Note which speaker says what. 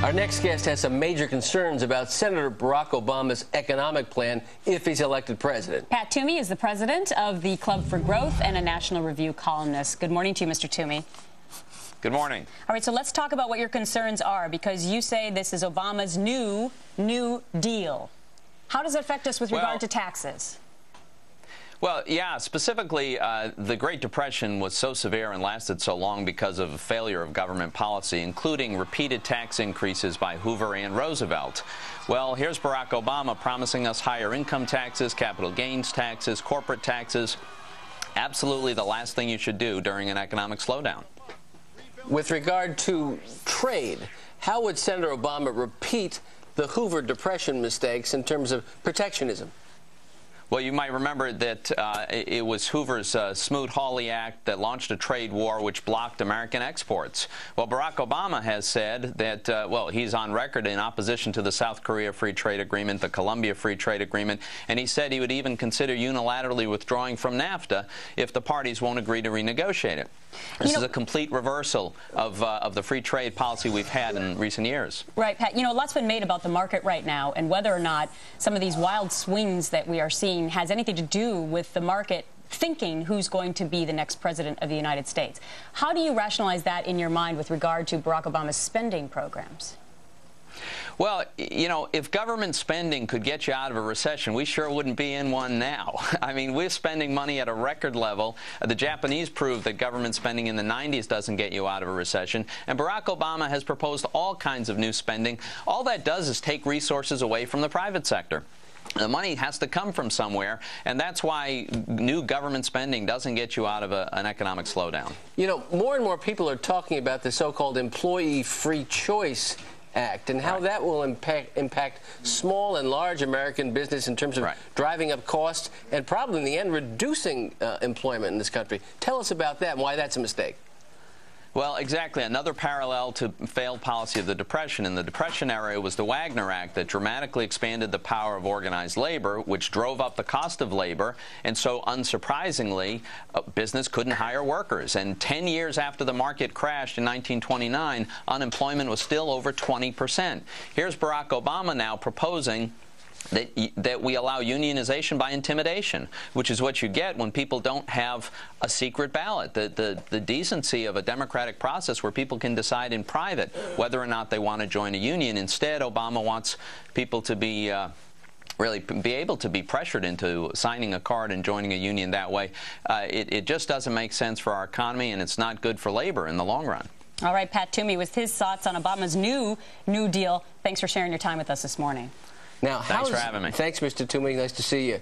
Speaker 1: Our next guest has some major concerns about Senator Barack Obama's economic plan if he's elected president.
Speaker 2: Pat Toomey is the president of the Club for Growth and a National Review columnist. Good morning to you, Mr. Toomey.
Speaker 3: Good morning.
Speaker 2: All right, so let's talk about what your concerns are, because you say this is Obama's new deal. How does it affect us with regard to taxes?
Speaker 3: Well, yeah, specifically, the Great Depression was so severe and lasted so long because of a failure of government policy, including repeated tax increases by Hoover and Roosevelt. Well, here's Barack Obama promising us higher income taxes, capital gains taxes, corporate taxes. Absolutely the last thing you should do during an economic slowdown.
Speaker 1: With regard to trade, how would Senator Obama repeat the Hoover Depression mistakes in terms of protectionism?
Speaker 3: Well, you might remember that it was Hoover's Smoot-Hawley Act that launched a trade war which blocked American exports. Well, Barack Obama has said that, well, he's on record in opposition to the South Korea Free Trade Agreement, the Colombia Free Trade Agreement, and he said he would even consider unilaterally withdrawing from NAFTA if the parties won't agree to renegotiate it. This is a complete reversal of the free trade policy we've had in recent years.
Speaker 2: Right, Pat. You know, a lot's been made about the market right now and whether or not some of these wild swings that we are seeing has anything to do with the market thinking who's going to be the next president of the United States. How do you rationalize that in your mind with regard to Barack Obama's spending programs?
Speaker 3: Well, you know, if government spending could get you out of a recession, we sure wouldn't be in one now. I mean, we're spending money at a record level. The Japanese proved that government spending in the 90s doesn't get you out of a recession. And Barack Obama has proposed all kinds of new spending. All that does is take resources away from the private sector. The money has to come from somewhere, and that's why new government spending doesn't get you out of an economic slowdown. You
Speaker 1: know, more and more people are talking about the so-called Employee Free Choice Act and how that will impact small and large American business in terms of driving up costs and probably in the end reducing employment in this country. Tell us about that and why that's a mistake.
Speaker 3: Well, exactly. Another parallel to failed policy of the Depression. In the Depression era, it was the Wagner Act that dramatically expanded the power of organized labor, which drove up the cost of labor, and so, unsurprisingly, business couldn't hire workers. And 10 years after the market crashed in 1929, unemployment was still over 20%. Here's Barack Obama now proposing that we allow unionization by intimidation, which is what you get when people don't have a secret ballot, the decency of a democratic process where people can decide in private whether or not they want to join a union. Instead, Obama wants people to be really be able to be pressured into signing a card and joining a union that way. It just doesn't make sense for our economy, and it's not good for labor in the long run.
Speaker 2: All right, Pat Toomey with his thoughts on Obama's new deal. Thanks for sharing your time with us this morning.
Speaker 1: Now,
Speaker 3: thanks for having me.
Speaker 1: Thanks, Mr. Toomey. Nice to see you.